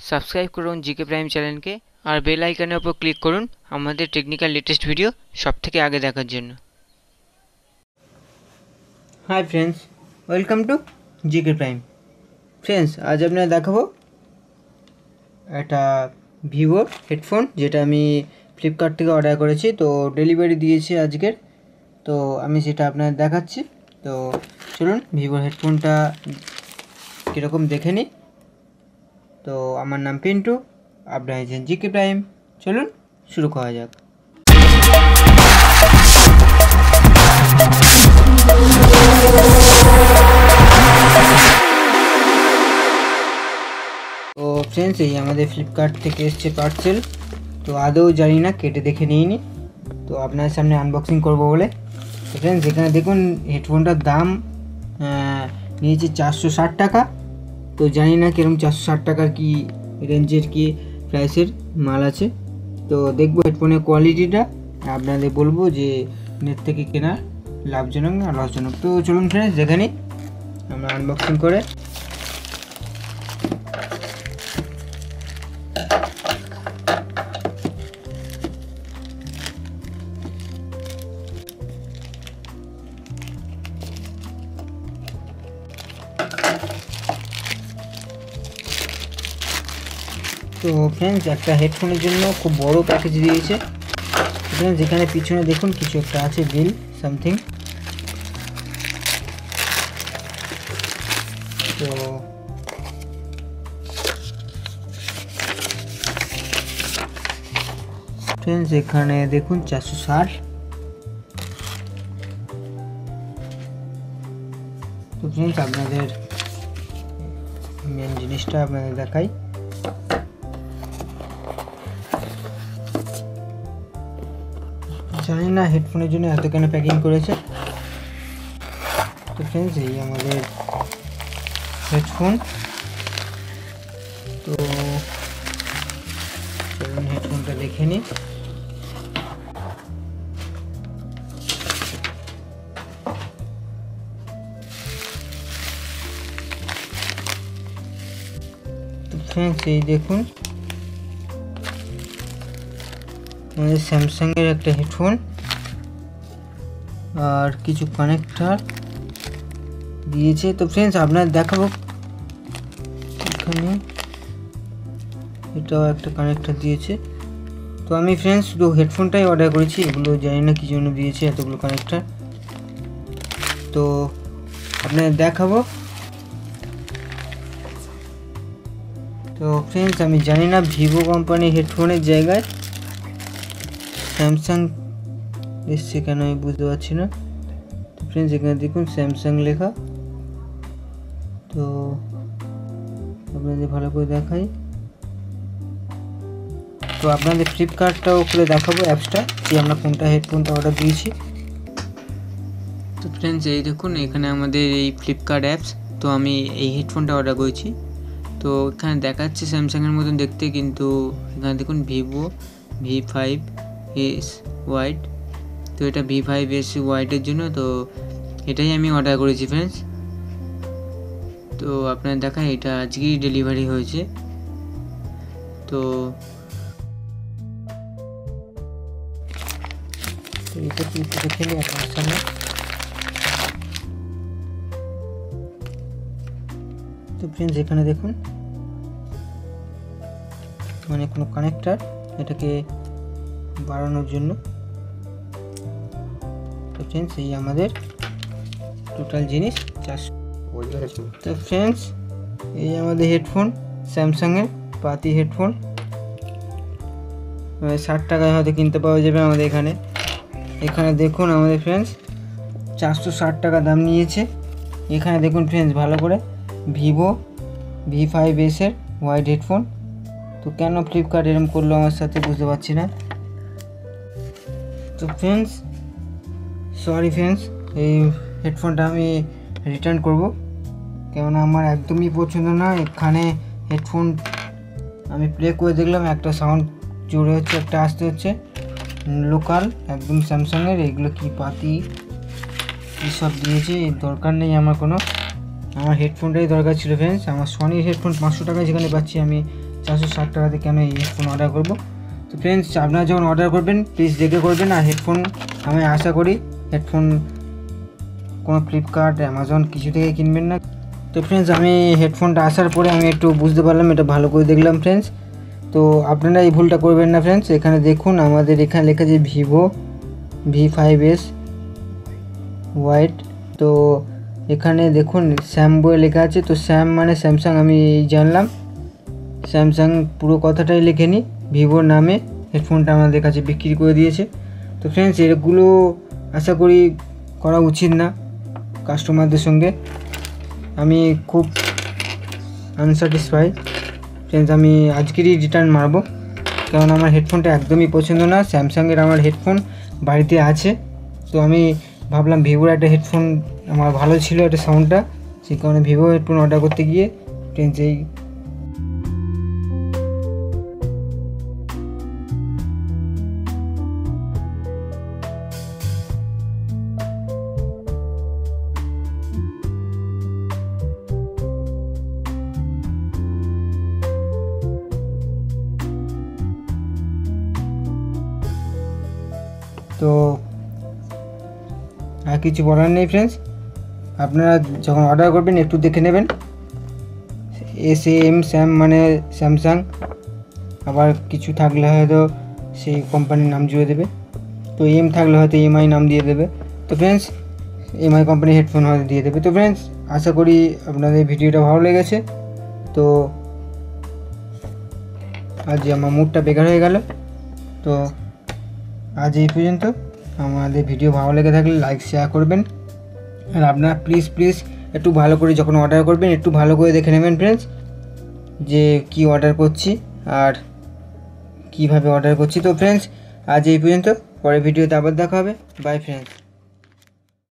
Subscribe করুন GK prime চ্যানেলকে আর bell আইকনের উপর ক্লিক করুন আমাদের টেকনিক্যাল লেটেস্ট ভিডিও সবথেকে আগে দেখার জন্য। Hi friends, welcome to GK prime. Friends, আজ আপনারা দেখাবো একটা ভিভোর হেডফোন, যেটা আমি ফ্লিপকার্ট থেকে অর্ডার করেছি। তো ডেলিভারি দিয়েছি আজকের, তো আমি সেটা আপনাদের দেখাচ্ছি। তো চলুন ভিভোর হেডফোনটা কীরকম দেখে নিই। তো আমার নাম পিন্টু, আপনারা আছেন জিকে প্রাইম। চলুন শুরু করা যাক। তো ফ্রেন্ডস, এই আমাদের ফ্লিপকার্ট থেকে এসছে পার্সেল। তো আদৌ জানি না, কেটে দেখে নিইনি, তো আপনার সামনে আনবক্সিং করব বলে। তো ফ্রেন্ডস, এখানে দেখুন হেডফোনটার দাম নিয়েছে 460 টাকা। তো জানি না কিরকম 460 টাকার কি রেঞ্জের কি প্রাইসের মাল আছে। তো দেখবো হেডফোনের কোয়ালিটিটা, আপনাদের বলবো যে নেট থেকে কেনা লাভজনক না লসজনক। তো চলুন ফ্রেন্ডস দেখে নিই আমরা আনবক্সিং করে। তো ফ্রেন্ডস, একটা হেডফোনের জন্য খুব বড় প্যাকেজ দিয়েছে। ফ্রেন্ডস, যেখানে পিছনে দেখুন কিছু একটা আছে, বিল সামথিং। তো ফ্রেন্ডস, এখানে দেখুন 460। তো ফ্রেন্ডস, আপনাদের মেন জিনিসটা আপনাদের দেখাই। জানি না হেডফোনের জন্য এত কেন প্যাকিং করেছে। তো ফ্রেন্ডস, এই আমাদের হেডফোন। তো চলুন হেডফোনটা দেখে নিই। তো ফ্রেন্ডস, এই দেখুন আমাদের স্যামসাংয়ের একটা হেডফোন আর কিছু কানেক্টর দিয়েছে। তো ফ্রেন্ডস, আপনাদের দেখাবো, এখানে এটাও একটা কানেক্টর দিয়েছে। তো আমি ফ্রেন্ডস শুধু হেডফোনটাই অর্ডার করেছি, এগুলো জানি না কি জন্য দিয়েছে এতগুলো কানেক্টর। তো আপনাদের দেখাবো। তো ফ্রেন্ডস, আমি জানি না ভিভো কোম্পানির হেডফোনের জায়গায় স্যামসাং এসছে কেন, আমি বুঝতে পারছি না। তো ফ্রেন্ডস, এখানে দেখুন স্যামসাং লেখা। তো আপনাদের ভালো করে দেখাই। তো আপনাদের ফ্লিপকার্টটাও খুলে দেখাবো অ্যাপসটা, যে আমরা কোনটা হেডফোনটা অর্ডার দিয়েছি। তো ফ্রেন্ডস, এই দেখুন এখানে আমাদের এই ফ্লিপকার্ট অ্যাপস। তো আমি এই হেডফোনটা অর্ডার করেছি। তো এখানে দেখাচ্ছে স্যামসাংয়ের মতন দেখতে, কিন্তু এখানে দেখুন ভিভো V5S ওয়াইড। তো এটা V5S ওয়াইডের জন্য, তো এটাই আমি অর্ডার করেছি ফ্রেন্ডস। তো আপনার দেখা এটা আজকেই ডেলিভারি হয়েছে। তো এটা দেখে নিই আপনার সামনে। তো ফ্রেন্ডস, এখানে দেখুন মানে কোনো কানেক্টর এটাকে বাড়ানোর জন্য। তো ফ্রেন্ডস, এই আমাদের টোটাল জিনিস 400। তো ফ্রেন্ডস, এই আমাদের হেডফোন স্যামসাংয়ের পাতি হেডফোন, 60 টাকায় হয়তো কিনতে পাওয়া যাবে আমাদের এখানে। এখানে দেখুন আমাদের ফ্রেন্ডস 460 টাকা দাম নিয়েছে। এখানে দেখুন ফ্রেন্ডস ভালো করে ভিভো V5S এর ওয়াইড হেডফোন। তো কেন ফ্লিপকার্ট এরকম করলো আমার সাথে বুঝতে পারছি না। তো ফ্রেন্ডস সরি ফ্রেন্ডস, এই হেডফোনটা আমি রিটার্ন করব, কেননা আমার একদমই পছন্দ না। এখানে হেডফোন আমি প্লে করে দেখলাম, একটা সাউন্ড জোরে হচ্ছে, একটা আসতে হচ্ছে, লোকাল একদম স্যামসাংয়ের। এগুলো কি পাতি কী সব দিয়েছে, দরকার নেই আমার কোনো। আমার হেডফোনটাই দরকার ছিল ফ্রেন্ডস। আমার সনির হেডফোন 500 টাকায় যেখানে পাচ্ছি, আমি 460 টাকাতে কেন এই হেডফোন অর্ডার করব। তো ফ্রেন্ডস আপনারা যখন অর্ডার করবেন প্লিজ দেখে করবেন। আর হেডফোন আমি আশা করি হেডফোন কোনো ফ্লিপকার্ট অ্যামাজন কিছু থেকে কিনবেন না। তো ফ্রেন্ডস আমি হেডফোনটা আসার পরে আমি একটু বুঝতে পারলাম, এটা ভালো করে দেখলাম ফ্রেন্ডস। তো আপনারা এই ভুলটা করবেন না ফ্রেন্ডস। এখানে দেখুন আমাদের এখানে লেখা আছে ভিভো V5s হোয়াইট। তো এখানে দেখুন স্যাম বলে লেখা আছে। তো স্যাম মানে স্যামসাং, আমি জানলাম স্যামসাং পুরো কথাটাই লেখেনি, ভিভোর নামে হেডফোনটা আমাদের কাছে বিক্রি করে দিয়েছে। তো ফ্রেন্ডস এগুলো আশা করি করা উচিত না কাস্টমারদের সঙ্গে। আমি খুব আনস্যাটিসফাই ফ্রেন্ডস। আমি আজকেরই রিটার্ন মারবো, কারণ আমার হেডফোনটা একদমই পছন্দ না। স্যামসাংয়ের আমার হেডফোন বাড়িতে আছে, তো আমি ভাবলাম ভিভোর একটা হেডফোন আমার ভালো ছিল একটা সাউন্ডটা, সেই কারণে ভিভো হেডফোন অর্ডার করতে গিয়ে ফ্রেন্ডস এই তো আর কিছু বলার নেই ফ্রেন্ডস। আপনারা যখন অর্ডার করবেন একটু দেখে নেবেন। SAM স্যাম মানে স্যামসাং, আবার কিছু থাকলে হয়তো সেই কোম্পানির নাম জুড়ে দেবে। তো এম থাকলে হয়তো MI নাম দিয়ে দেবে। তো ফ্রেন্ডস MI কোম্পানির হেডফোন হয়তো দিয়ে দেবে। তো ফ্রেন্ডস আশা করি আপনাদের ভিডিওটা ভালো লেগেছে। তো আজ আমার মুডটা বেকার হয়ে গেল। তো আজ এই পর্যন্ত। আমাদের ভিডিও ভালো লেগে থাকলে লাইক শেয়ার করবেন। আর আপনারা প্লিজ একটু ভালো করে যখন অর্ডার করবেন একটু ভালো করে দেখে নেবেন ফ্রেন্ডস, যে কি অর্ডার করছি আর কিভাবে অর্ডার করছি। তো ফ্রেন্ডস আজ এই পর্যন্ত, পরের ভিডিওতে আবার দেখা হবে। By friends.